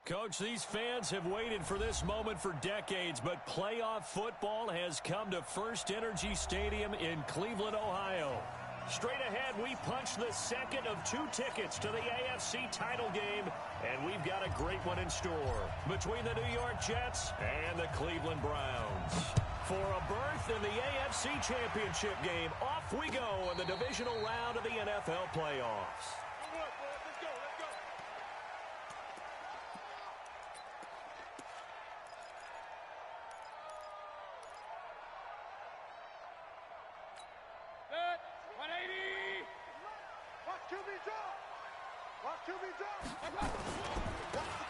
Coach, these fans have waited for this moment for decades, but playoff football has come to First Energy Stadium in Cleveland, Ohio. Straight ahead, we punch the second of 2 tickets to the AFC title game, and we've got a great one in store between the New York Jets and the Cleveland Browns. For a berth in the AFC Championship game, off we go in the divisional round of the NFL playoffs.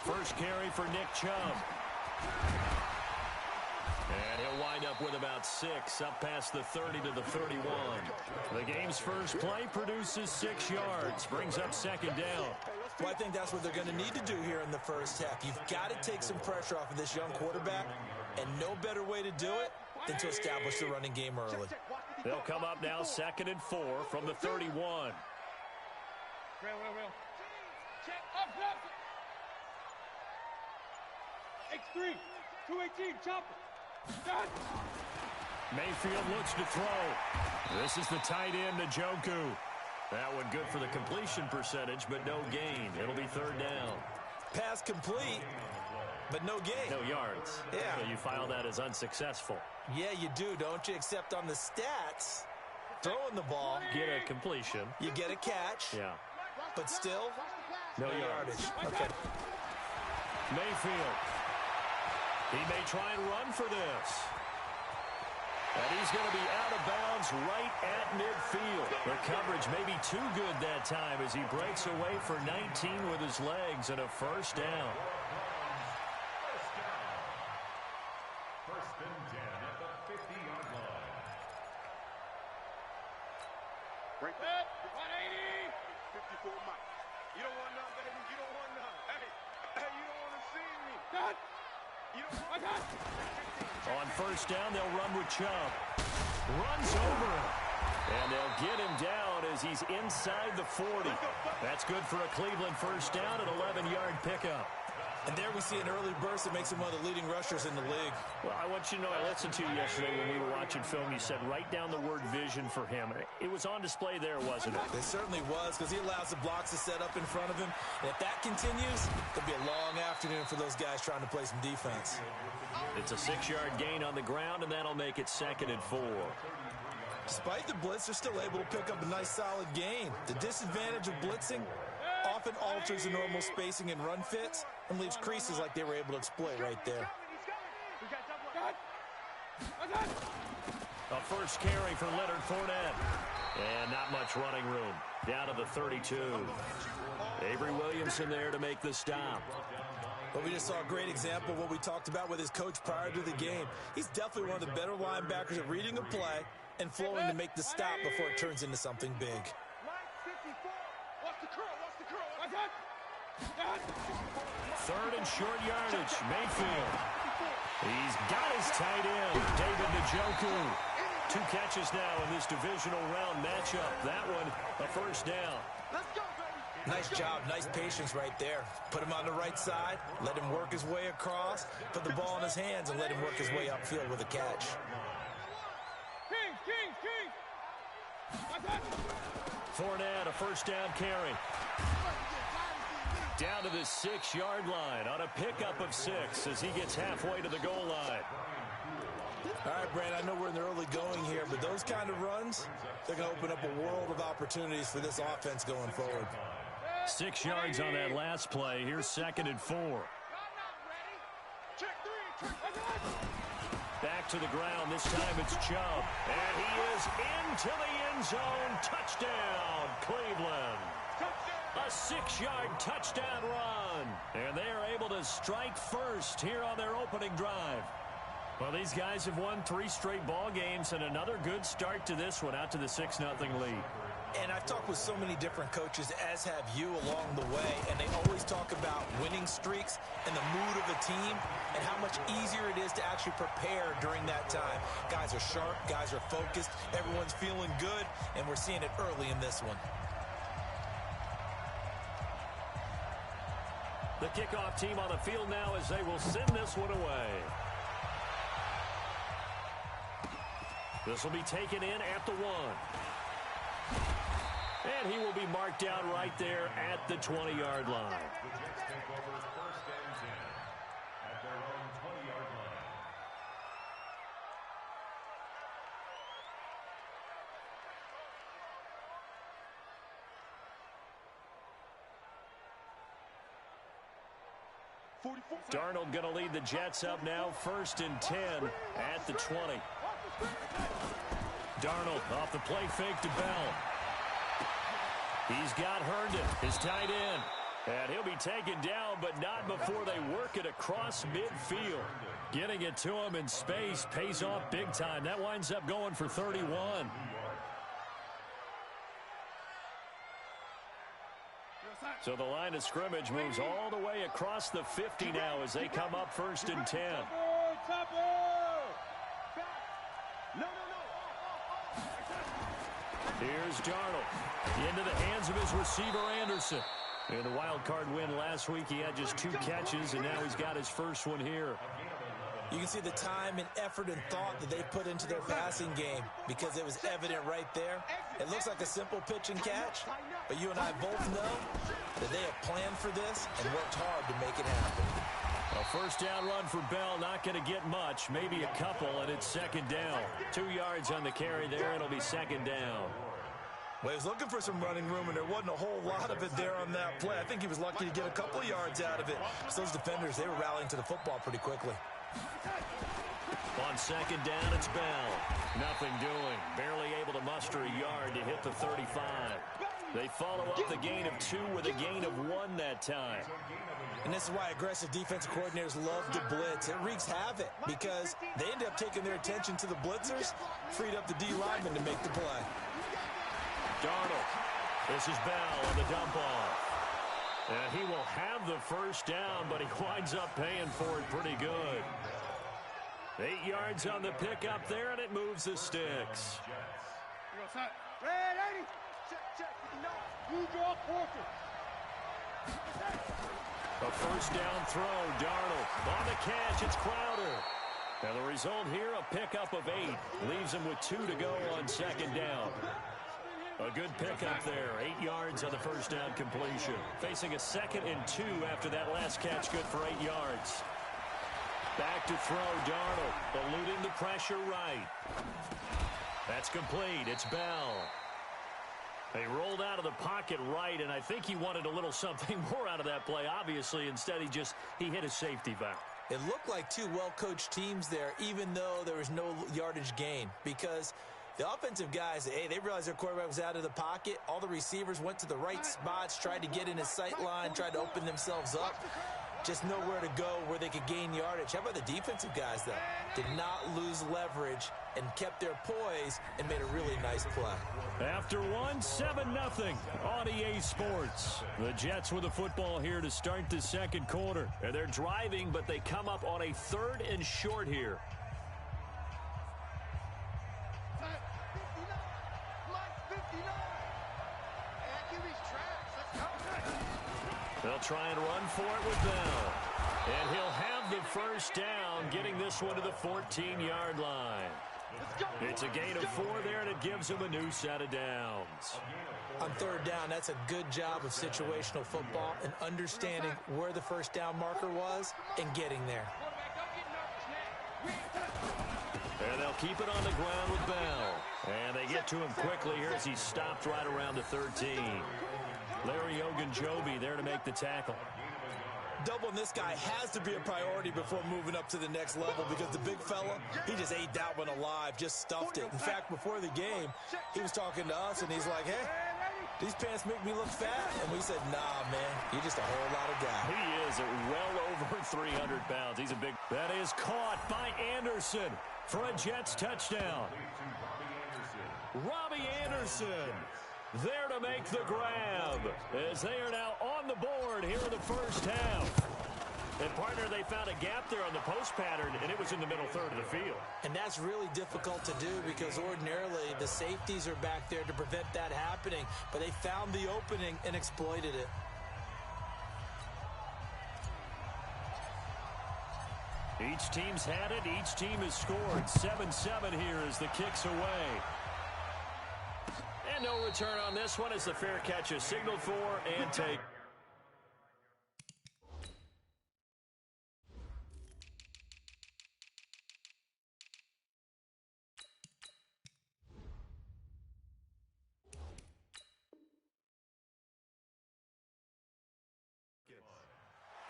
First carry for Nick Chubb. And he'll wind up with about 6, up past the 30 to the 31. The game's first play produces 6 yards, brings up second down. Well, I think that's what they're going to need to do here in the first half. You've got to take some pressure off of this young quarterback, and no better way to do it than to establish the running game early. They'll come up now 2nd and 4 from the 31. X3, 218, chopper. Mayfield looks to throw. This is the tight end, Njoku. That one good for the completion percentage, but no gain. It'll be 3rd down. Pass complete, but no gain. No yards. Yeah. So you file that as unsuccessful. Yeah, you do, don't you? Except on the stats, throwing the ball. Get a completion. You get a catch. Yeah. But still, no yardage. Okay. Mayfield. He may try and run for this. And he's going to be out of bounds right at midfield. The coverage may be too good that time as he breaks away for 19 with his legs and a first down. First and 10 at the 50-yard line. Break that. 180. 54 Mike. You don't want none, baby. You don't want none. Hey, you don't want to see me. Cut. You don't want none. On first down, they'll run with Chubb. Runs over him. And they'll get him down as he's inside the 40. That's good for a Cleveland first down, an 11-yard pickup. And there we see an early burst that makes him one of the leading rushers in the league. Well, I want you to know, I listened to you yesterday when we were watching film. You said write down the word vision for him. It was on display there, wasn't it? It certainly was, because he allows the blocks to set up in front of him. And if that continues, it'll be a long afternoon for those guys trying to play some defense. It's a 6-yard gain on the ground, and that'll make it 2nd and 4. Despite the blitz, they're still able to pick up a nice, solid gain. The disadvantage of blitzing often alters the normal spacing and run fits and leaves creases like they were able to exploit right there. A first carry for Leonard Fournette. And not much running room. Down to the 32. Avery Williamson there to make the stop. But we just saw a great example of what we talked about with his coach prior to the game. He's definitely one of the better linebackers at reading a play and flowing to make the stop before it turns into something big. 3rd and short yardage. Mayfield. He's got his tight end, David Njoku. 2 catches now in this divisional round matchup. That one, a first down. Nice job, nice patience right there. Put him on the right side, let him work his way across, put the ball in his hands, and let him work his way upfield with a catch. Fournette, a first down carry. Down to the 6-yard line on a pickup of 6 as he gets halfway to the goal line. All right, Brand, I know we're in the early going here, but those kind of runs, they're going to open up a world of opportunities for this offense going forward. 6 yards on that last play. Here's 2nd and 4. Back to the ground. This time it's Chubb. And he is into the end zone. Touchdown, Cleveland. A 6-yard touchdown run. And they are able to strike first here on their opening drive. Well, these guys have won 3 straight ball games and another good start to this one out to the 6-0 lead. And I've talked with so many different coaches, as have you along the way, and they always talk about winning streaks and the mood of a team and how much easier it is to actually prepare during that time. Guys are sharp, guys are focused, everyone's feeling good, and we're seeing it early in this one. The kickoff team on the field now as they will send this one away. This will be taken in at the 1. And he will be marked down right there at the 20-yard line. The Jets take over 1st and 10 at their own 20-yard line. Darnold going to lead the Jets up now, 1st and 10 at the 20. Darnold off the play fake to Bell. He's got Herndon, his tight end. And he'll be taken down, but not before they work it across midfield. Getting it to him in space pays off big time. That winds up going for 31. So the line of scrimmage moves all the way across the 50 now as they come up 1st and 10. Here's Darnold into the hands of his receiver Anderson. In the wild card win last week, he had just 2 catches, and now he's got his first one here. You can see the time and effort and thought that they put into their passing game because it was evident right there. It looks like a simple pitch and catch, but you and I both know that they have planned for this and worked hard to make it happen. A first down run for Bell, not going to get much, maybe a couple, and it's 2nd down. 2 yards on the carry there, it'll be 2nd down. Well, he was looking for some running room, and there wasn't a whole lot of it there on that play. I think he was lucky to get a couple yards out of it. So those defenders, they were rallying to the football pretty quickly. On 2nd down, it's Bell. Nothing doing. Barely able to muster a yard to hit the 35. They follow up the gain of 2 with a gain of 1 that time. And this is why aggressive defensive coordinators love to blitz. It wreaks havoc because they end up taking their attention to the blitzers, freed up the D lineman to make the play. Darnold. This is Bell on the dump off. And he will have the first down, but he winds up paying for it pretty good. 8 yards on the pickup there, and it moves the sticks. A first down throw. Darnold on the catch. It's Crowder. And the result here, a pickup of 8. Leaves him with 2 to go on 2nd down. A good pickup there. 8 yards on the first down completion. Facing a 2nd and 2 after that last catch, good for 8 yards. Back to throw, Darnold, eluding the pressure right. That's complete. It's Bell. They rolled out of the pocket right, and I think he wanted a little something more out of that play. Obviously, instead he hit a safety valve. It looked like 2 well-coached teams there, even though there was no yardage gain, because the offensive guys, hey, they realized their quarterback was out of the pocket. All the receivers went to the right spots, tried to get in his sight line, tried to open themselves up. Just nowhere to go where they could gain yardage. How about the defensive guys, though? Did not lose leverage and kept their poise and made a really nice play. After 7-0 on EA Sports. The Jets with the football here to start the 2nd quarter. And they're driving, but they come up on a 3rd and short here. They'll try and run for it with Bell. And he'll have the first down, getting this one to the 14-yard line. It's a gain of 4 there, and it gives him a new set of downs. On 3rd down, that's a good job of situational football and understanding where the first down marker was and getting there. And they'll keep it on the ground with Bell. And they get to him quickly here as he's stopped right around the 13. Larry Ogunjobi there to make the tackle. Doubling this guy has to be a priority before moving up to the next level because the big fella, he just ate that one alive, just stuffed it. In fact, before the game, he was talking to us, and he's like, hey, these pants make me look fat. And we said, nah, man, you're just a whole lot of guy. He is well over 300 pounds. He's a big... That is caught by Anderson for a Jets touchdown. Robbie Anderson there to make the grab as they are now on the board here in the first half. And, partner, they found a gap there on the post pattern, and it was in the middle third of the field. And that's really difficult to do because ordinarily the safeties are back there to prevent that happening. But they found the opening and exploited it. Each team's had it. Each team has scored. 7-7 here as the kick's away. And no return on this one as the fair catch is signaled for and take.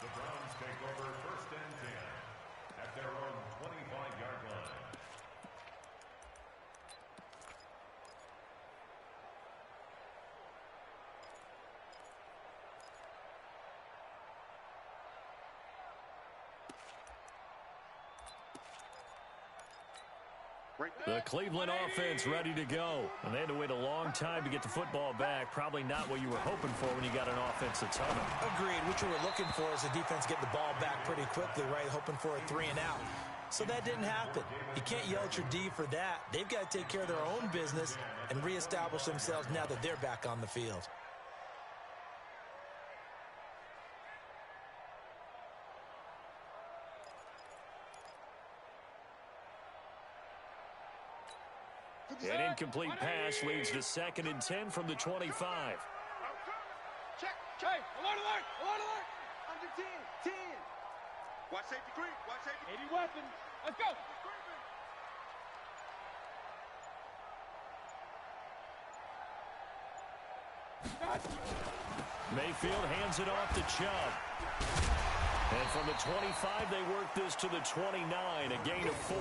The Browns take over 1st and 10 at their own 25-yard line. The Cleveland offense ready to go. And they had to wait a long time to get the football back. Probably not what you were hoping for when you got an offense that's humming. Agreed. What you were looking for is the defense get the ball back pretty quickly, right? Hoping for a 3 and out. So that didn't happen. You can't yell at your D for that. They've got to take care of their own business and reestablish themselves now that they're back on the field. An incomplete pass leads to 2nd and 10 from the 25. Check. Hey, alert, alert, alert, alert. Under 10, 10. Watch safety creep. Watch safety. 80 weapons. Let's go. Mayfield hands it off to Chubb. And from the 25, they work this to the 29, a gain of 4.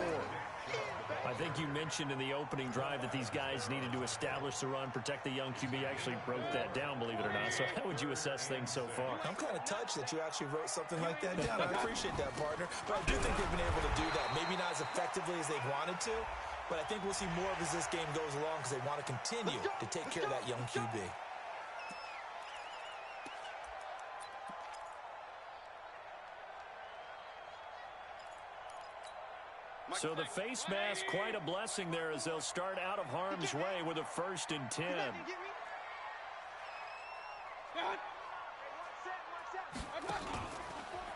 I think you mentioned in the opening drive that these guys needed to establish the run, protect the young QB. Actually wrote that down, believe it or not. So how would you assess things so far? I'm kind of touched that you actually wrote something like that down. I appreciate that, partner. But I do think they've been able to do that. Maybe not as effectively as they wanted to, but I think we'll see more of as this game goes along because they want to continue to take care of that young QB. So the face mask, quite a blessing there as they'll start out of harm's way with a 1st and 10.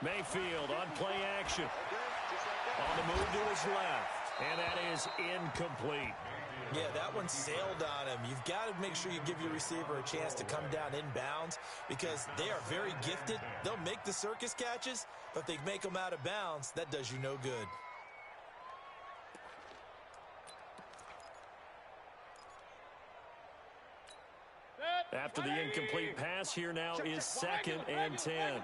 Mayfield on play action. On the move to his left. And that is incomplete. Yeah, that one sailed on him. You've got to make sure you give your receiver a chance to come down inbounds because they are very gifted. They'll make the circus catches, but if they make them out of bounds, that does you no good. After the incomplete pass, here now is 2nd and 10.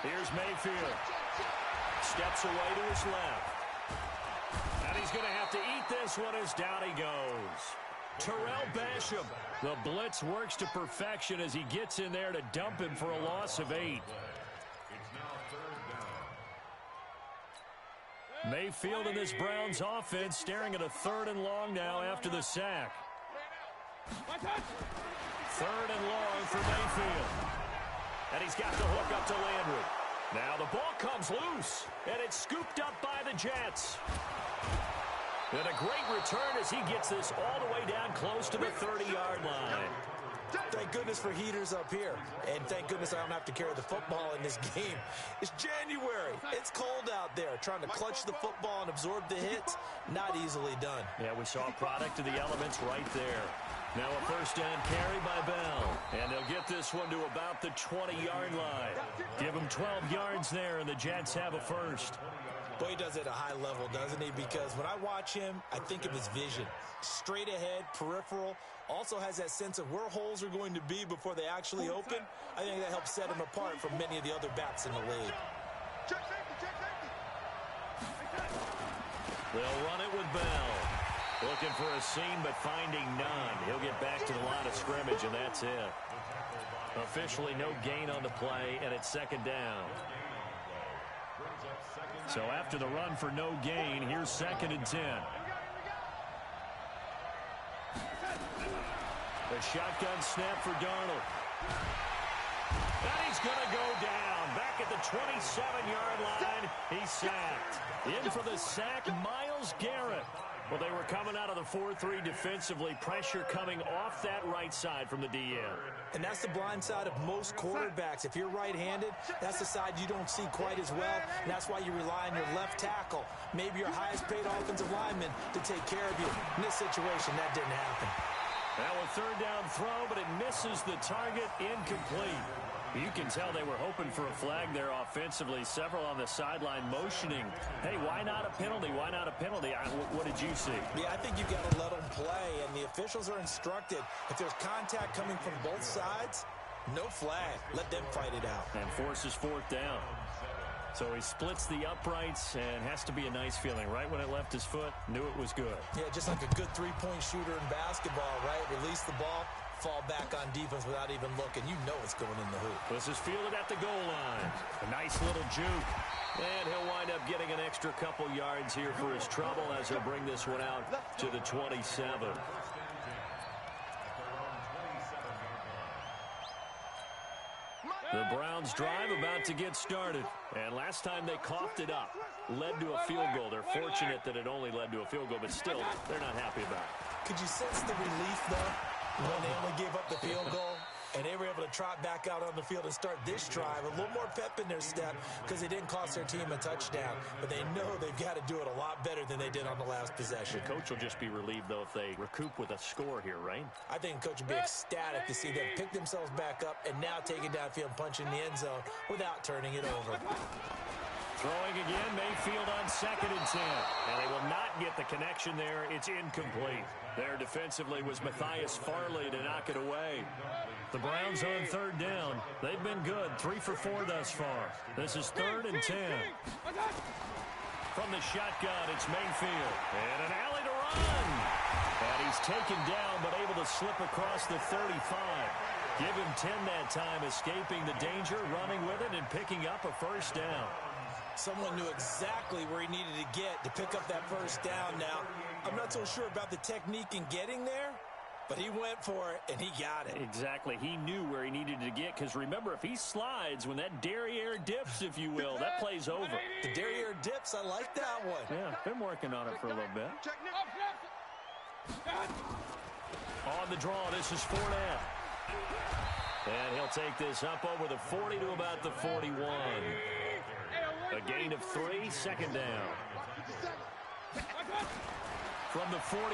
Here's Mayfield. Steps away to his left. And he's going to have to eat this one as down he goes. Terrell Basham. The blitz works to perfection as he gets in there to dump him for a loss of 8. It's now 3rd down. Mayfield and this Browns offense staring at a 3rd and long now after the sack. 3rd and long for Mayfield. And he's got the hook up to Landry. Now the ball comes loose, and it's scooped up by the Jets. And a great return as he gets this all the way down close to the 30-yard line. Thank goodness for heaters up here. And thank goodness I don't have to carry the football in this game. It's January. It's cold out there. Trying to clutch the football and absorb the hits, not easily done. Yeah, we saw a product of the elements right there. Now a 1st down carry by Bell. And they'll get this one to about the 20-yard line. Give them 12 yards there, and the Jets have a 1st. Boy, he does it at a high level, doesn't he? Because when I watch him, I think of his vision. Straight ahead, peripheral. Also has that sense of where holes are going to be before they actually open. I think that helps set him apart from many of the other backs in the league. Check safety, check safety. They'll run it with Bell. Looking for a seam, but finding none. He'll get back to the line of scrimmage, and that's it. Officially no gain on the play, and it's 2nd down. So after the run for no gain, here's 2nd and 10. The shotgun snap for Darnold. And he's going to go down. Back at the 27-yard line, he's sacked. In for the sack, Myles Garrett. Well, they were coming out of the 4-3 defensively. Pressure coming off that right side from the DN. And that's the blind side of most quarterbacks. If you're right-handed, that's the side you don't see quite as well. And that's why you rely on your left tackle, maybe your highest-paid offensive lineman, to take care of you. In this situation, that didn't happen. Now a third down throw, but it misses the target, incomplete. You can tell they were hoping for a flag there offensively. Several on the sideline motioning. Hey, why not a penalty? Why not a penalty? What did you see? Yeah, I think you've got to let them play, and the officials are instructed. If there's contact coming from both sides, no flag. Let them fight it out. And forces fourth down. So he splits the uprights and has to be a nice feeling. Right when it left his foot, knew it was good. Yeah, just like a good three-point shooter in basketball, right? Release the ball, fall back on defense without even looking. You know it's going in the hoop. This is fielded at the goal line. A nice little juke. And he'll wind up getting an extra couple yards here for his trouble as he'll bring this one out to the 27. The Browns drive about to get started. And last time they coughed it up, led to a field goal. They're fortunate that it only led to a field goal, but still, they're not happy about it. Could you sense the relief, though, when they only gave up the field goal? And they were able to trot back out on the field and start this drive. A little more pep in their step because they didn't cost their team a touchdown. But they know they've got to do it a lot better than they did on the last possession. The coach will just be relieved, though, if they recoup with a score here, right? I think the coach will be ecstatic to see them pick themselves back up and now take it downfield and punch in the end zone without turning it over. Throwing again, Mayfield on 2nd and 10. And they will not get the connection there. It's incomplete. There defensively was Matthias Farley to knock it away. The Browns on 3rd down. They've been good, 3 for 4 thus far. This is 3rd and 10. From the shotgun, it's Mayfield. And an alley to run. And he's taken down, but able to slip across the 35. Give him 10 that time, escaping the danger, running with it, and picking up a first down. Someone knew exactly where he needed to get to pick up that first down. Now, I'm not so sure about the technique in getting there, but he went for it, and he got it. Exactly. He knew where he needed to get, because remember, if he slides, when that derriere dips, if you will, that play's over. The derriere dips, I like that one. Yeah, been working on it for a little bit. On the draw, this is Fournette. And he'll take this up over the 40 to about the 41. A gain of 3, 2nd down. From the 41,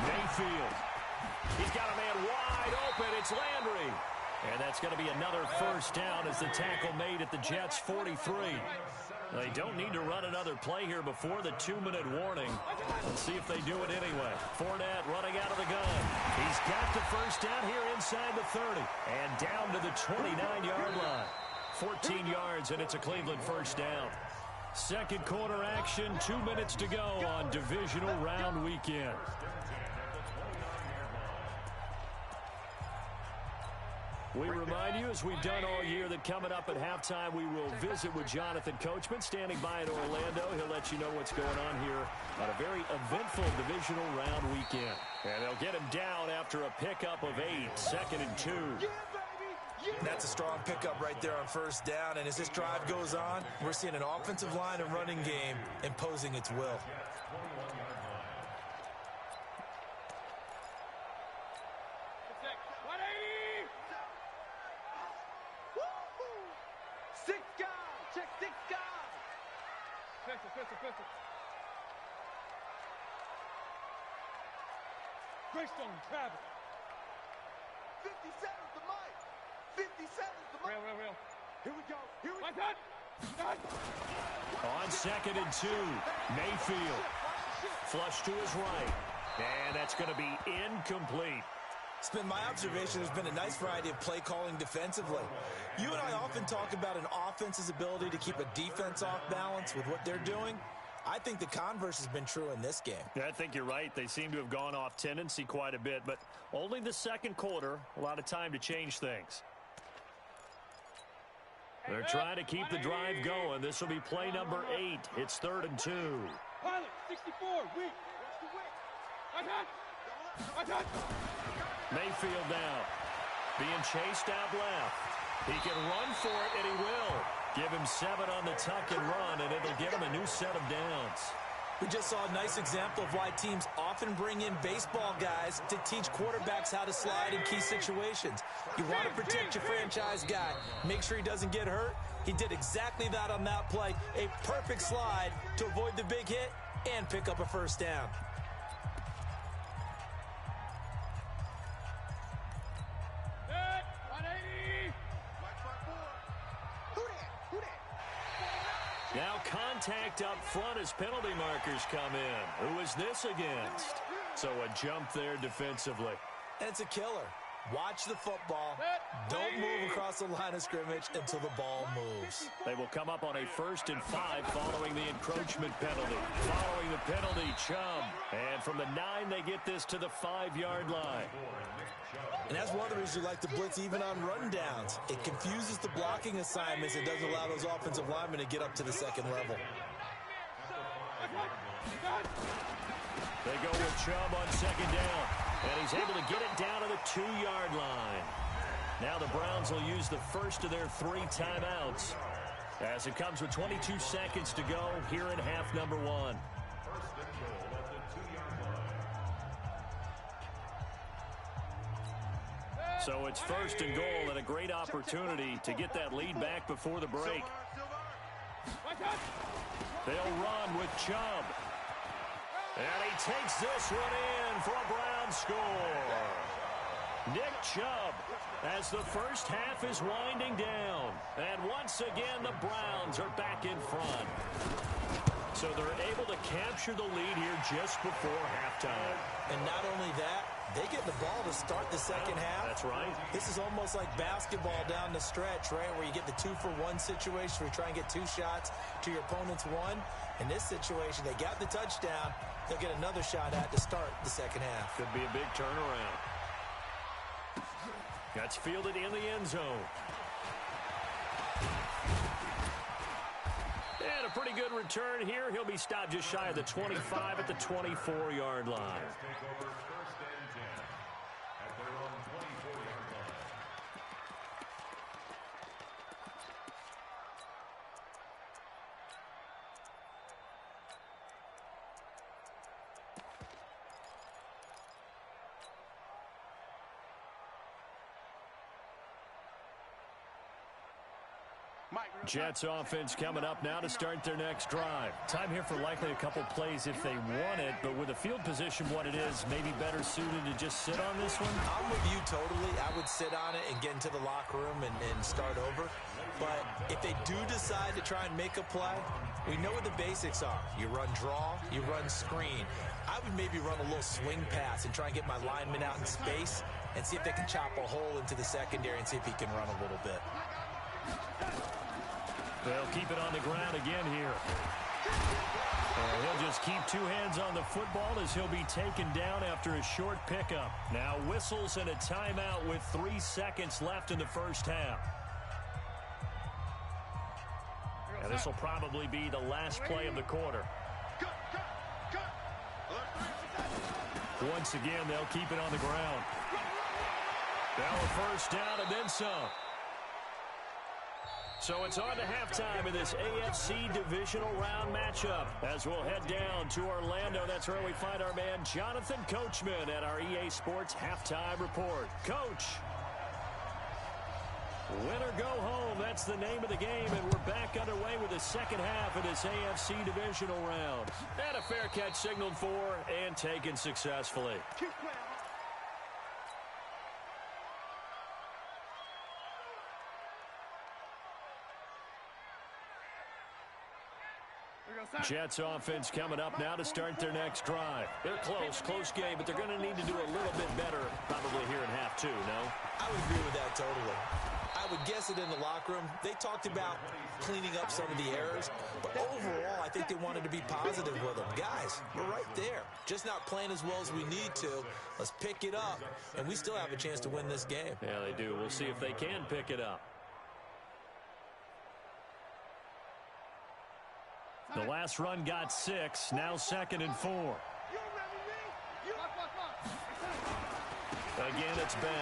Mayfield. He's got a man wide open. It's Landry. And that's going to be another first down as the tackle made at the Jets' 43. They don't need to run another play here before the 2-minute warning. Let's see if they do it anyway. Fournette running out of the gun. He's got the first down here inside the 30. And down to the 29-yard line. 14 yards, and it's a Cleveland first down. Second quarter action, 2 minutes to go on divisional round weekend. We remind you, as we've done all year, that coming up at halftime, we will visit with Jonathan Coachman, standing by in Orlando. He'll let you know what's going on here on a very eventful divisional round weekend. And they'll get him down after a pickup of 8, 2nd and 2. That's a strong pickup right there on first down. And as this drive goes on, we're seeing an offensive line and running game imposing its will. Greystone, Travis. 57's the mic. 57's the mic. Real. Here we go. Here we go. On 2nd and 2, Mayfield. Flush to his right. And that's going to be incomplete. It's been my observation there's been a nice variety of play calling defensively. You and I often talk about an offense's ability to keep a defense off balance with what they're doing. I think the converse has been true in this game. Yeah, I think you're right. They seem to have gone off tendency quite a bit, but only the second quarter, a lot of time to change things. They're trying to keep the drive going. This will be play number 8. It's 3rd and 2. Pilot, 64, weak. Mayfield now, being chased out left. He can run for it, and he will. Give him 7 on the tuck and run, and it'll give him a new set of downs. We just saw a nice example of why teams often bring in baseball guys to teach quarterbacks how to slide in key situations. You want to protect your franchise guy. Make sure he doesn't get hurt. He did exactly that on that play. A perfect slide to avoid the big hit and pick up a first down. Now contact up front as penalty markers come in. Who is this against? So a jump there defensively. And it's a killer. Watch the football. Don't move across the line of scrimmage until the ball moves. They will come up on a 1st and 5 following the encroachment penalty. Following the penalty, Chubb. And from the 9, they get this to the 5-yard line. And that's one of the reasons you like to blitz even on rundowns. It confuses the blocking assignments. It doesn't allow those offensive linemen to get up to the second level. They go with Chubb on 2nd down. And he's able to get it down to the 2-yard line. Now the Browns will use the first of their 3 timeouts as it comes with 22 seconds to go here in half number 1. So it's 1st and goal and a great opportunity to get that lead back before the break. They'll run with Chubb. And he takes this one in for a Brown score. Nick Chubb as the first half is winding down. And once again, the Browns are back in front. So they're able to capture the lead here just before halftime. And not only that, they get the ball to start the second half. That's right. This is almost like basketball down the stretch, right, where you get the 2-for-1 situation where you try and get 2 shots to your opponent's 1. In this situation, they got the touchdown. They'll get another shot at to start the second half. Could be a big turnaround. That's fielded in the end zone. And a pretty good return here. He'll be stopped just shy of the 25 at the 24-yard line. Jets offense coming up now to start their next drive. Time here for likely a couple plays if they want it, but with the field position what it is, maybe better suited to just sit on this one? I'm with you totally. I would sit on it and get into the locker room and start over. But if they do decide to try and make a play, we know what the basics are. You run draw, you run screen. I would maybe run a little swing pass and try and get my lineman out in space and see if they can chop a hole into the secondary and see if he can run a little bit. They'll keep it on the ground again here. And he'll just keep 2 hands on the football as he'll be taken down after a short pickup. Now whistles and a timeout with 3 seconds left in the first half. And this will probably be the last play of the quarter. Once again, they'll keep it on the ground. Now a first down and then some. So it's on to halftime in this AFC divisional round matchup. As we'll head down to Orlando, that's where we find our man Jonathan Coachman at our EA Sports Halftime Report. Coach, win or go home, that's the name of the game, and we're back underway with the second half of this AFC divisional round. And a fair catch signaled for and taken successfully. Jets offense coming up now to start their next drive. They're close game, but they're going to need to do a little bit better probably here in half 2, no? I would agree with that totally. I would guess it in the locker room. They talked about cleaning up some of the errors, but overall, I think they wanted to be positive with them. Guys, we're right there. Just not playing as well as we need to. Let's pick it up, and we still have a chance to win this game. Yeah, they do. We'll see if they can pick it up. The last run got 6, now 2nd and 4. Again, it's Bell.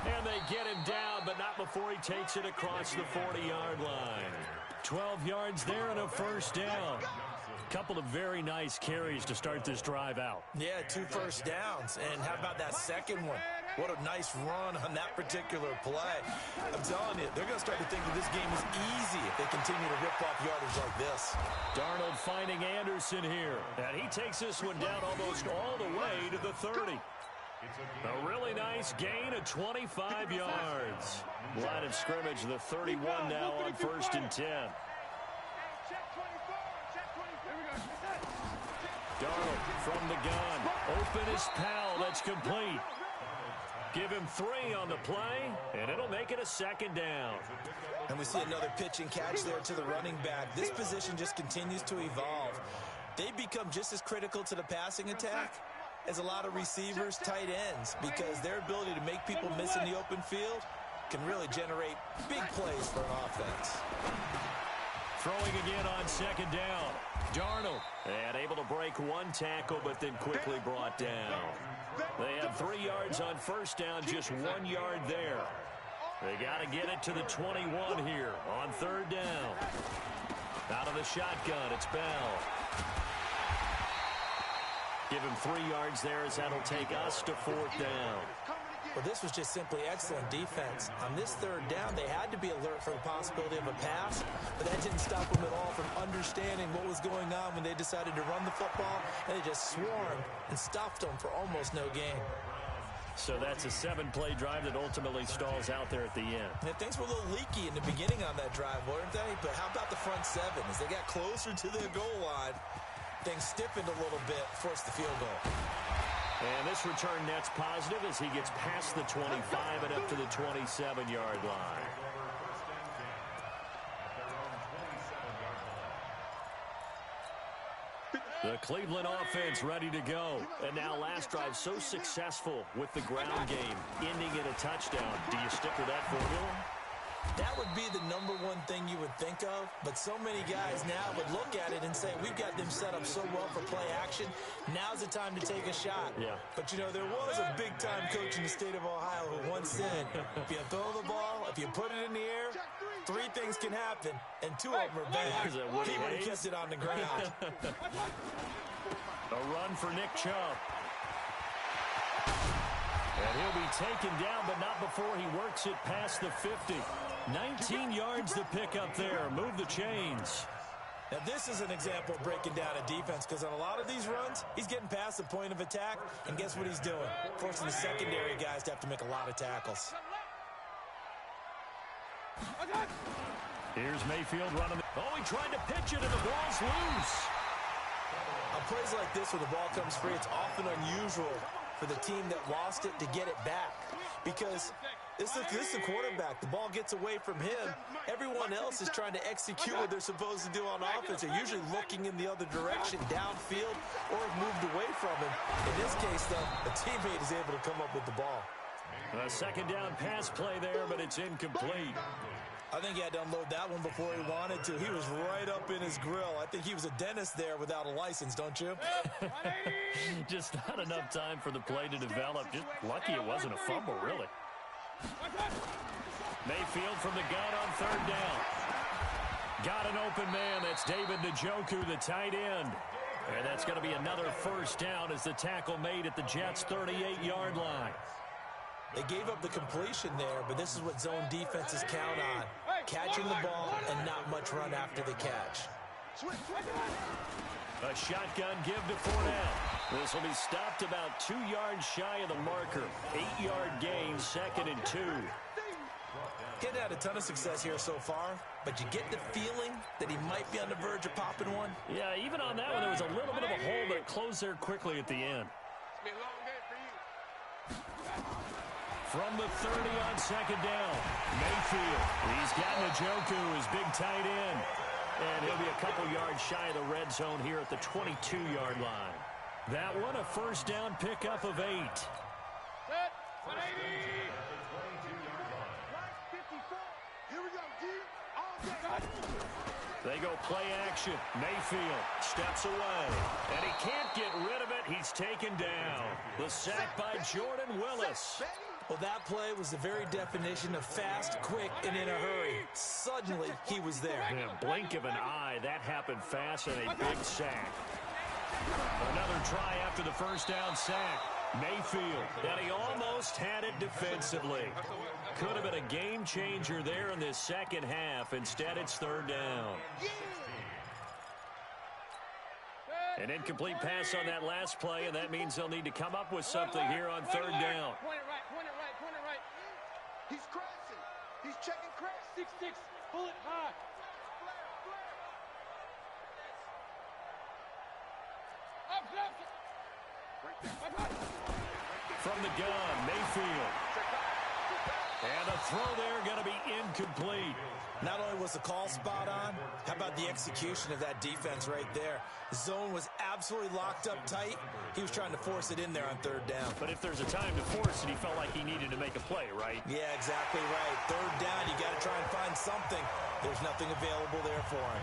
And they get him down, but not before he takes it across the 40-yard line. 12 yards there and a first down. Couple of very nice carries to start this drive out. Yeah, 2 first downs. And how about that second one? What a nice run on that particular play. I'm telling you, they're going to start to think that this game is easy if they continue to rip off yardage like this. Darnold finding Anderson here. And he takes this one down almost all the way to the 30. A really nice gain of 25 yards. Line of scrimmage, the 31 now on 1st and 10. Darnold from the gun. Open is Powell. That's complete. Give him 3 on the play, and it'll make it a 2nd down. And we see another pitch and catch there to the running back. This position just continues to evolve. They become just as critical to the passing attack as a lot of receivers, tight ends, because their ability to make people miss in the open field can really generate big plays for an offense. Throwing again on 2nd down. Darnold, and able to break 1 tackle, but then quickly brought down. They have 3 yards on 1st down, just 1 yard there. They got to get it to the 21 here on 3rd down. Out of the shotgun, it's Bell. Give him 3 yards there as that'll take us to 4th down. Well, this was just simply excellent defense. On this 3rd down, they had to be alert for the possibility of a pass, but that didn't stop them at all from understanding what was going on when they decided to run the football, and they just swarmed and stopped them for almost no gain. So that's a 7-play drive that ultimately stalls out there at the end. And things were a little leaky in the beginning on that drive, weren't they? But how about the front 7? As they got closer to their goal line, things stiffened a little bit, forced the field goal. And this return net's positive as he gets past the 25 and up to the 27-yard line. The Cleveland offense ready to go. And now last drive so successful with the ground game, ending in a touchdown. Do you stick with that formula? That would be the #1 thing you would think of, but so many guys now would look at it and say, we've got them set up so well for play action, now's the time to take a shot. Yeah. But, you know, there was a big-time coach in the state of Ohio who once said, if you throw the ball, if you put it in the air, 3 things can happen, and 2 of them are bad. He would have kept it on the ground. A run for Nick Chubb. And he'll be taken down, but not before he works it past the 50. 19 yards to pick up there. Move the chains. Now, this is an example of breaking down a defense, because on a lot of these runs, he's getting past the point of attack, and guess what he's doing? Forcing the secondary guys to have to make a lot of tackles. Here's Mayfield running. Oh, he tried to pitch it, and the ball's loose. On plays like this, where the ball comes free, it's often unusual for the team that lost it to get it back, because this is the quarterback. The ball gets away from him. Everyone else is trying to execute what they're supposed to do on offense. They're usually looking in the other direction, downfield, or moved away from him. In this case, though, a teammate is able to come up with the ball. A 2nd down pass play there, but it's incomplete. I think he had to unload that one before he wanted to. He was right up in his grill. I think he was a dentist there without a license, don't you? Just not enough time for the play to develop. Just lucky it wasn't a fumble, really. Mayfield from the gun on 3rd down. Got an open man. That's David Njoku, the tight end. And that's going to be another first down as the tackle made at the Jets' 38-yard line. They gave up the completion there, but this is what zone defenses count on. Catching the ball and not much run after the catch. A shotgun give to Fournette. This will be stopped about 2 yards shy of the marker. 8-yard gain, 2nd and 2. He had a ton of success here so far, but you get the feeling that he might be on the verge of popping one. Yeah, even on that one, there was a little bit of a hole, but it closed there quickly at the end. It's been a long day for you. From the 30 on 2nd down, Mayfield. He's got Njoku, his big tight end. And he'll be a couple yards shy of the red zone here at the 22-yard line. That one, a first down pickup of 8. Set. 180. Here we go, D. All day. They go play action. Mayfield steps away. And he can't get rid of it. He's taken down. The sack by Jordan Willis. Well, that play was the very definition of fast, quick, and in a hurry. Suddenly, he was there. In a blink of an eye, that happened fast and a big sack. Another try after the first down sack. Mayfield, and he almost had it defensively. Could have been a game changer there in this second half. Instead, it's third down. An incomplete pass on that last play, and that means they'll need to come up with something here on third down. Point it right, point it right, point it right. He's crashing. He's checking crash. 6-6. Pull it high. From the gun, Mayfield. And a throw there going to be incomplete. Not only was the call spot on, how about the execution of that defense right there? The zone was absolutely locked up tight. He was trying to force it in there on third down. But if there's a time to force it, he felt like he needed to make a play, right? Yeah, exactly right. Third down, you got to try and find something. There's nothing available there for him.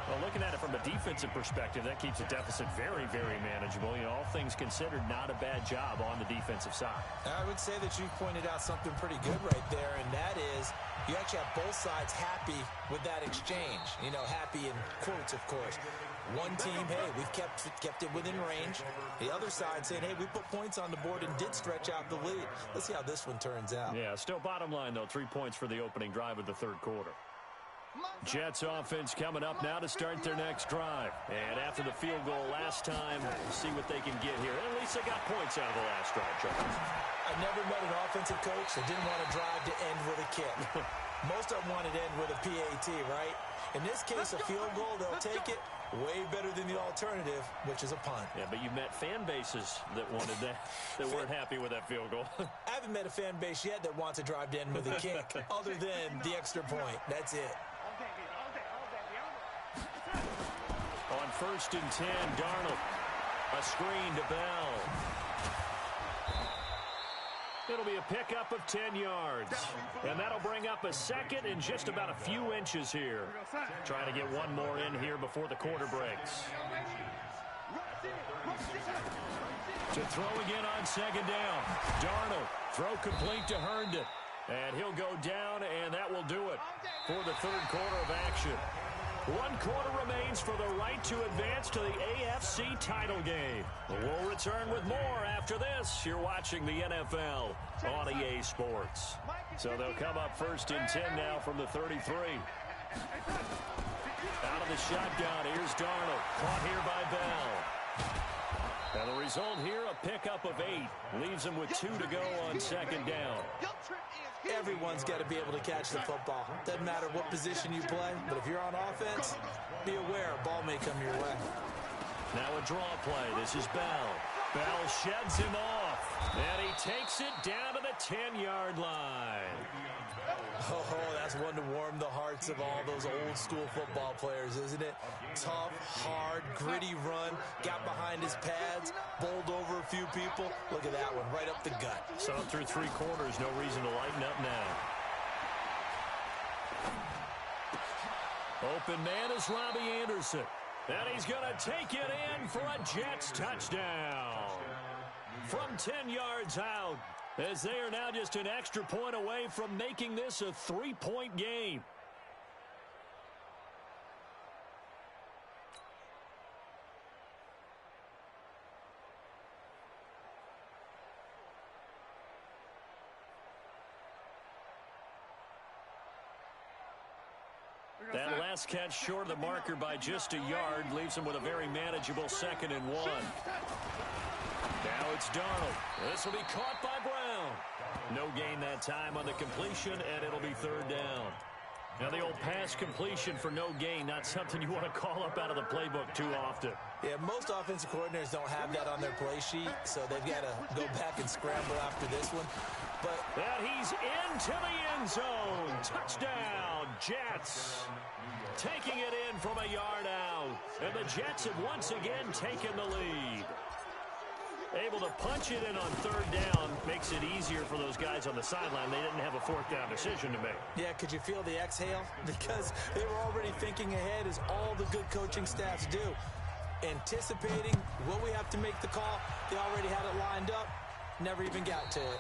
Well, looking at it from a defensive perspective, that keeps the deficit very, very manageable. You know, all things considered, not a bad job on the defensive side. I would say that you pointed out something pretty good right there, and that is you actually have both sides happy with that exchange. You know, happy in quotes, of course. One team, hey, we've kept it within range. The other side saying, hey, we put points on the board and did stretch out the lead. Let's see how this one turns out. Yeah, still bottom line, though, 3 points for the opening drive of the third quarter. Jets offense coming up now to start their next drive. And after the field goal last time, see what they can get here. At least they got points out of the last drive, Charles. I never met an offensive coach that didn't want to drive to end with a kick. Most of them wanted to end with a PAT, right? In this case, a field goal, they'll take it way better than the alternative, which is a punt. Yeah, but you've met fan bases that wanted that weren't happy with that field goal. I haven't met a fan base yet that wants to drive to end with a kick, other than the extra point. That's it. On 1st and 10, Darnold. A screen to Bell. It'll be a pickup of 10 yards. And that'll bring up a second and just about a few inches here. Trying to get one more in here before the quarter breaks. To throw again on second down. Darnold. Throw complete to Herndon. And he'll go down, and that will do it for the third quarter of action. 1 quarter remains for the right to advance to the AFC title game. We'll return with more after this. You're watching the NFL on EA Sports. So they'll come up 1st and 10 now from the 33. Out of the shotgun, here's Darnold. Caught here by Bell. And the result here, a pickup of 8. Leaves him with 2 to go on second down. Everyone's got to be able to catch the football. Doesn't matter what position you play, but if you're on offense, be aware a ball may come your way. Now a draw play. This is Bell. Bell sheds him off, and he takes it down to the 10-yard line. Oh, that's one to warm the hearts of all those old-school football players, isn't it? Tough, hard, gritty run, got behind his pads, bowled over a few people. Look at that one, right up the gut. So through 3 quarters, no reason to lighten up now. Open man is Robbie Anderson. And he's going to take it in for a Jets touchdown. From 10 yards out, as they are now just an extra point away from making this a 3-point game. That last catch short of the marker by just a yard leaves him with a very manageable 2nd and 1. Now it's Darnold. This will be caught by Brown. No gain that time on the completion, and it'll be 3rd down. Now the old pass completion for no gain, not something you want to call up out of the playbook too often. Yeah, most offensive coordinators don't have that on their play sheet, so they've got to go back and scramble after this one. But and he's into the end zone. Touchdown, Jets. Taking it in from a yard out. And the Jets have once again taken the lead. Able to punch it in on 3rd down makes it easier for those guys on the sideline. They didn't have a 4th down decision to make. Yeah, could you feel the exhale? Because they were already thinking ahead, as all the good coaching staffs do. Anticipating, will we have to make the call? They already had it lined up, never even got to it.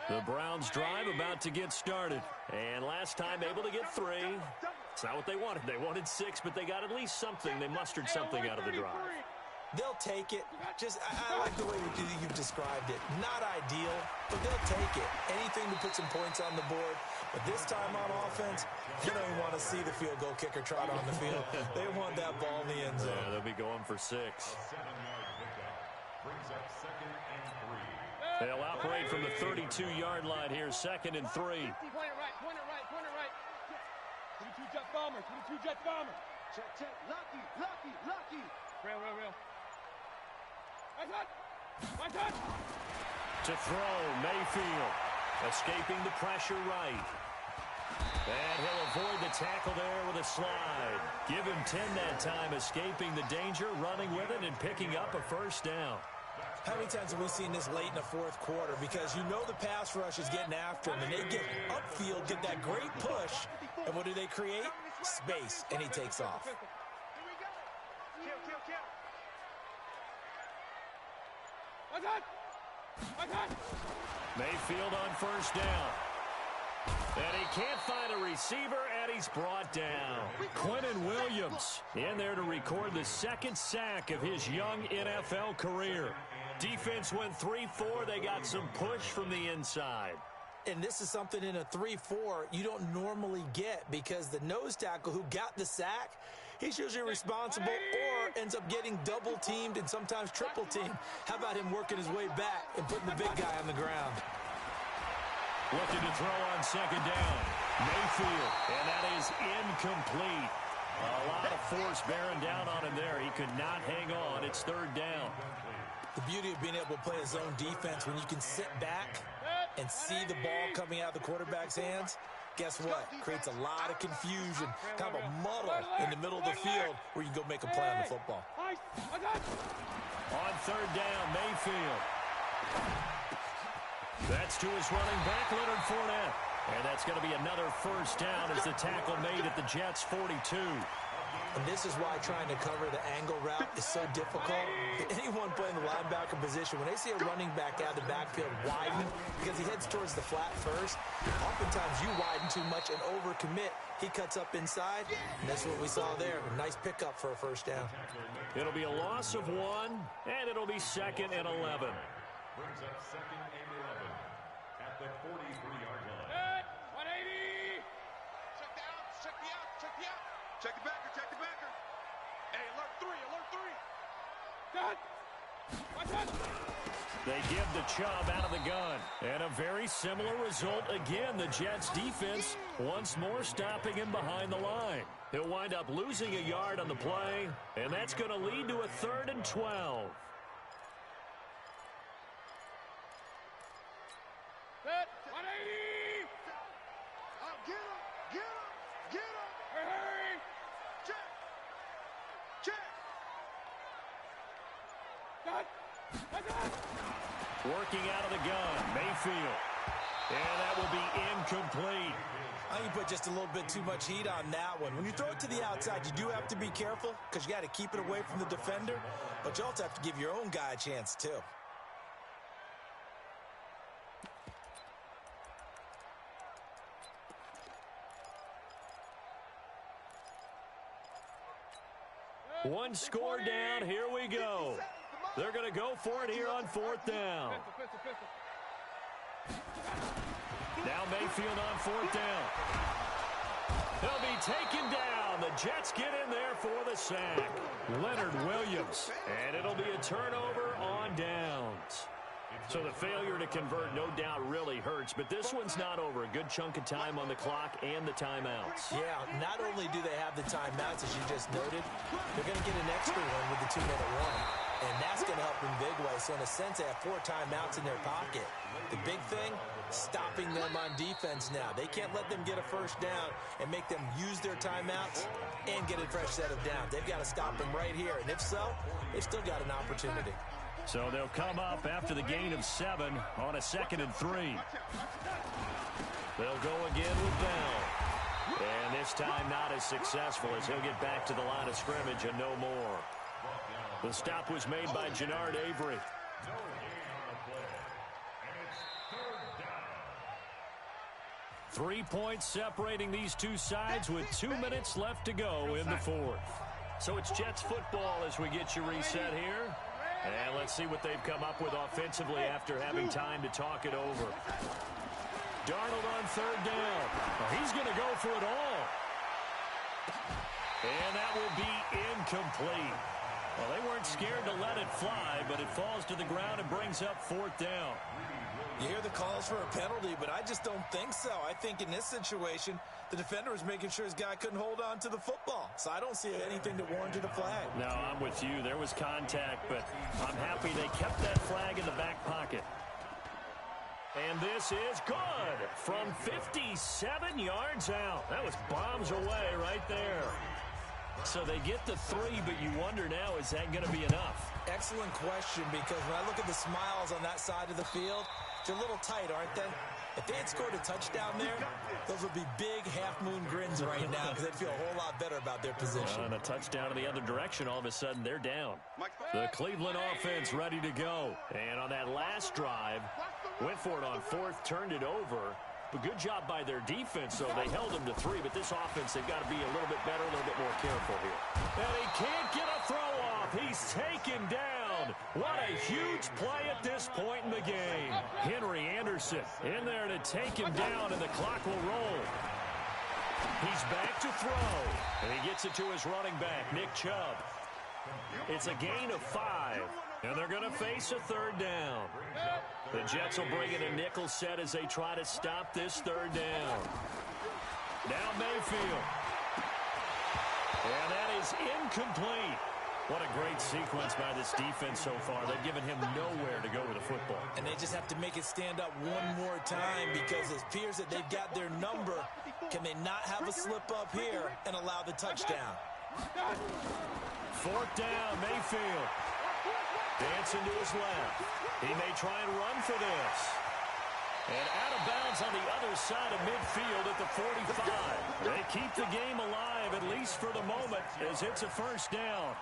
The Browns drive about to get started. And last time able to get 3. It's not what they wanted. They wanted 6, but they got at least something. They mustered something out of the drive. They'll take it. I like the way you've described it. Not ideal, but they'll take it. Anything to put some points on the board. But this time on offense, you don't even want to see the field goal kicker trot on the field. They want that ball in the end zone. Yeah, they'll be going for 6. A 7-yard pickup brings up 2nd and 3. They'll operate from the 32-yard line here, 2nd and 3. Point it right, point it right, point it right. 22 jet bomber, 22 jet bomber. Check, check, lucky. Real. My touch. To throw, Mayfield. Escaping the pressure right. And he'll avoid the tackle there with a slide. Give him 10 that time, escaping the danger, running with it, and picking up a first down. How many times have we seen this late in the fourth quarter? Because you know the pass rush is getting after him, and they get upfield, get that great push, and what do they create? Space, and he takes off. Mayfield on first down. And he can't find a receiver, and he's brought down. Quentin Williams in there to record the 2nd sack of his young NFL career. Defense went 3-4. They got some push from the inside. And this is something in a 3-4 you don't normally get, because the nose tackle who got the sack, he's usually responsible or ends up getting double-teamed and sometimes triple-teamed. How about him working his way back and putting the big guy on the ground? Looking to throw on 2nd down. Mayfield, and that is incomplete. A lot of force bearing down on him there. He could not hang on. It's 3rd down. The beauty of being able to play a zone defense, when you can sit back and see the ball coming out of the quarterback's hands, guess what? Creates a lot of confusion, kind of a muddle in the middle of the field where you can go make a play on the football. On 3rd down, Mayfield. That's to his running back, Leonard Fournette. And that's going to be another first down as the tackle made at the Jets' 42. And this is why trying to cover the angle route is so difficult. Anyone playing the linebacker position, when they see a running back out of the backfield widen because he heads towards the flat first, oftentimes you widen too much and overcommit. He cuts up inside, and that's what we saw there. A nice pickup for a first down. It'll be a loss of 1, and it'll be 2nd and 11. Brings up 2nd and 11 at the 43-yard line. 180. Check the outs, check the outs, check the outs. Check the backer, check the backer. Hey, alert 3, alert 3. My touch. They give the Chubb out of the gun. And a very similar result again. The Jets defense once more stopping him behind the line. He'll wind up losing a yard on the play, and that's going to lead to a 3rd and 12. Set. 180. Get him, get him, get him. Hurry. Check. Check. Cut. Working out of the gun, Mayfield. And that will be incomplete. I think you put just a little bit too much heat on that one. When you throw it to the outside, you do have to be careful because you got to keep it away from the defender, but you also have to give your own guy a chance too. One score down. Here we go. They're going to go for it here on 4th down. Now Mayfield on 4th down. He'll be taken down. The Jets get in there for the sack. Leonard Williams. And it'll be a turnover on downs. So the failure to convert no doubt really hurts, but this one's not over. A good chunk of time on the clock and the timeouts. Yeah, not only do they have the timeouts, as you just noted, they're going to get an extra one with the 2-minute warning. And that's going to help in big way. So in a sense, they have 4 timeouts in their pocket. The big thing, stopping them on defense now. They can't let them get a first down and make them use their timeouts and get a fresh set of downs. They've got to stop them right here. And if so, they've still got an opportunity. So they'll come up after the gain of 7 on a 2nd and 3. They'll go again with Bell. And this time not as successful as he'll get back to the line of scrimmage and no more. The stop was made by Jannard Avery. No gain on the play. And it's 3rd down. 3 points separating these two sides with 2 minutes left to go in the fourth. So it's Jets football as we get you reset here. And let's see what they've come up with offensively after having time to talk it over. Darnold on third down. He's going to go for it all. And that will be incomplete. Well, they weren't scared to let it fly, but it falls to the ground and brings up fourth down. You hear the calls for a penalty, but I just don't think so. I think in this situation, the defender was making sure his guy couldn't hold on to the football. So I don't see anything that warranted a flag. No, I'm with you. There was contact, but I'm happy they kept that flag in the back pocket. And this is good from 57 yards out. That was bombs away right there. So they get the 3, but you wonder now, is that going to be enough? Excellent question, because when I look at the smiles on that side of the field, they're a little tight, aren't they? If they had scored a touchdown there, those would be big half-moon grins right now because they'd feel a whole lot better about their position. And a touchdown in the other direction, all of a sudden they're down. The Cleveland offense ready to go. And on that last drive, went for it on fourth, turned it over. But good job by their defense, though. They held them to 3, but this offense, they've got to be a little bit better, a little bit more careful here. And he can't get a throw off. He's taken down. What a huge play at this point in the game. Henry Anderson in there to take him down, and the clock will roll. He's back to throw, and he gets it to his running back, Nick Chubb. It's a gain of 5, and they're going to face a third down. The Jets will bring in a nickel set as they try to stop this third down. Now Mayfield. And that is incomplete. What a great sequence by this defense so far. They've given him nowhere to go with the football. And they just have to make it stand up one more time because it appears that they've got their number. Can they not have a slip up here and allow the touchdown? Fourth down, Mayfield. Dancing to his left. He may try and run for this. And out of bounds on the other side of midfield at the 45. They keep the game alive, at least for the moment, as it's a first down.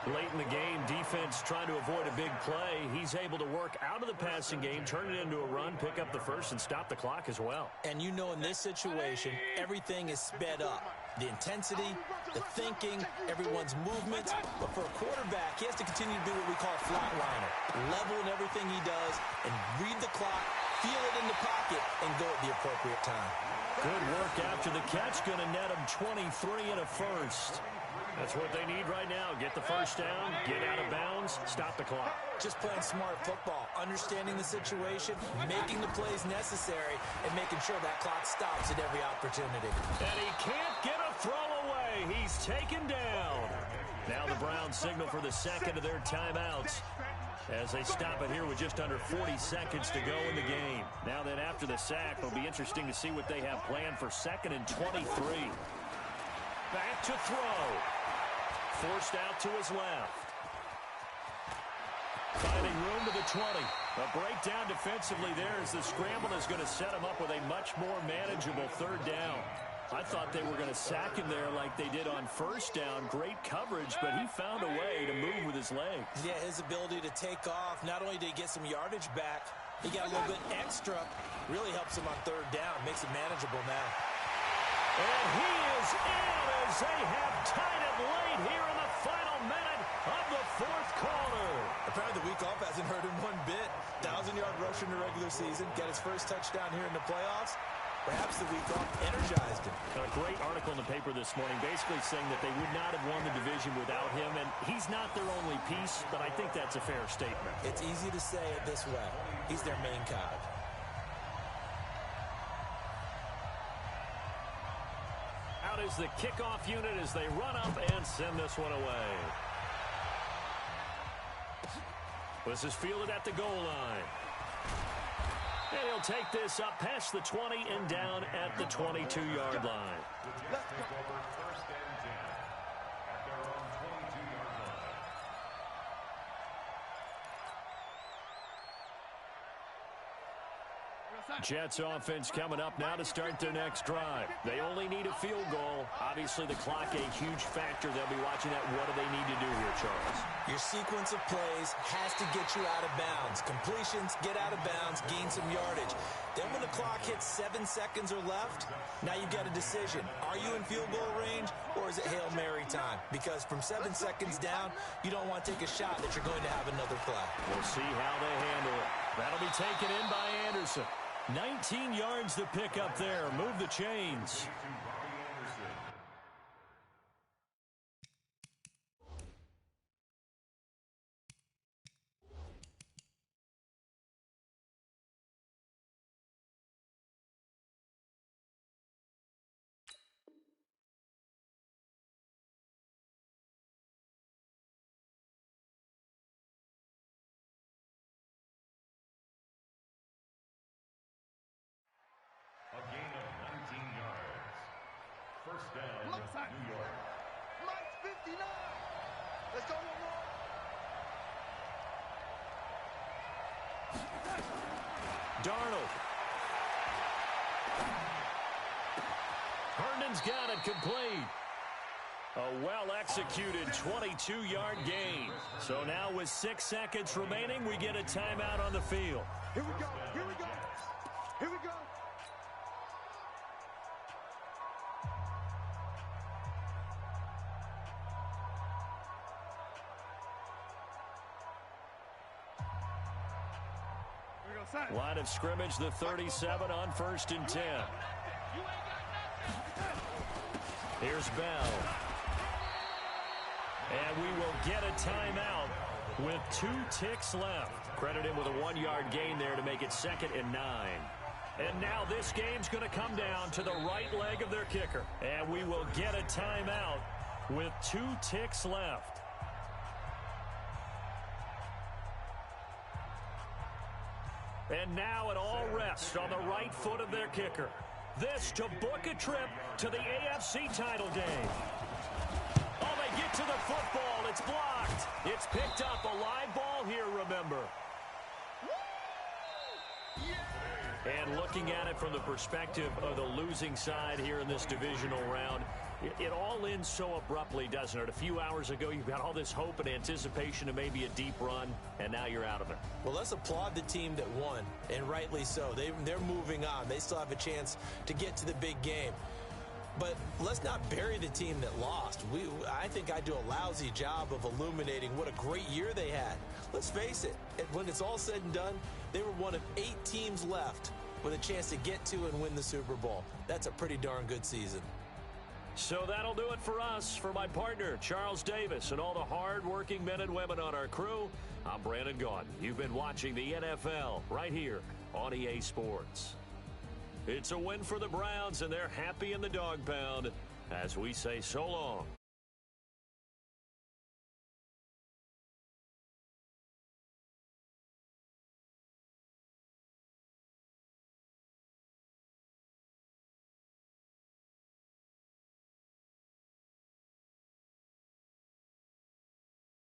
Late in the game, defense trying to avoid a big play. He's able to work out of the passing game, turn it into a run, pick up the first, and stop the clock as well. And you know in this situation, everything is sped up. The intensity, the thinking, everyone's movements. But for a quarterback, he has to continue to do what we call flatliner. Level in everything he does and read the clock, feel it in the pocket, and go at the appropriate time. Good work after the catch. Going to net him 23 and a first. That's what they need right now. Get the first down, get out of bounds, stop the clock. Just playing smart football, understanding the situation, making the plays necessary, and making sure that clock stops at every opportunity. And he can't get a throw away. He's taken down. Now the Browns signal for the second of their timeouts as they stop it here with just under 40 seconds to go in the game. Now then, after the sack, it'll be interesting to see what they have planned for second and 23. Back to throw. Forced out to his left. Finding room to the 20. A breakdown defensively there as the scramble is going to set him up with a much more manageable third down. I thought they were going to sack him there like they did on first down. Great coverage, but he found a way to move with his legs. Yeah, his ability to take off. Not only did he get some yardage back, he got a little bit extra. Really helps him on third down. Makes it manageable now. And he is in as they have tied it late here in the final minute of the fourth quarter. Apparently the week off hasn't hurt him one bit. 1,000-yard rusher in the regular season. Got his first touchdown here in the playoffs. Perhaps the week off energized him. A great article in the paper this morning basically saying that they would not have won the division without him, and he's not their only piece, but I think that's a fair statement. It's easy to say it this way. He's their main cog. Out is the kickoff unit as they run up and send this one away. This is fielded at the goal line. And he'll take this up past the 20 and down at the 22-yard line. Let's go. First and 10 at their own 22-yard line. Jets offense coming up now to start their next drive. They only need a field goal. Obviously, the clock a huge factor. They'll be watching that. What do they need to do here, Charles? Your sequence of plays has to get you out of bounds. Completions, get out of bounds, gain some yardage. Then when the clock hits 7 seconds or left, now you've got a decision. Are you in field goal range, or is it Hail Mary time? Because from 7 seconds down, you don't want to take a shot that you're going to have another play. We'll see how they handle it. That'll be taken in by Anderson. 19 yards to pick up there. Move the chains. A gain of 19 yards. First down, New York. Mike's 59. Let's go, Lamar. Darnold. Herndon's got it complete. A well-executed 22-yard gain. So now with 6 seconds remaining, we get a timeout on the field. Here we go. Here we go. Here we go. Line of scrimmage, the 37 on 1st and 10. Here's Bell. And we will get a timeout with 2 ticks left. Credit him with a 1-yard gain there to make it 2nd and 9. And now this game's going to come down to the right leg of their kicker. And we will get a timeout with 2 ticks left. And now it all rests on the right foot of their kicker. This to book a trip to the AFC title game. Oh, they get to the football. It's blocked. It's picked up. A live ball here, remember. And looking at it from the perspective of the losing side here in this divisional round, it all ends so abruptly, doesn't it? A few hours ago, you've got all this hope and anticipation of maybe a deep run, and now you're out of it. Well, let's applaud the team that won, and rightly so. They're moving on. They still have a chance to get to the big game. But let's not bury the team that lost. I think I do a lousy job of illuminating what a great year they had. Let's face it, when it's all said and done, they were one of 8 teams left with a chance to get to and win the Super Bowl. That's a pretty darn good season. So that'll do it for us. For my partner, Charles Davis, and all the hard-working men and women on our crew, I'm Brandon Gaudin. You've been watching the NFL right here on EA Sports. It's a win for the Browns, and they're happy in the dog pound as we say so long.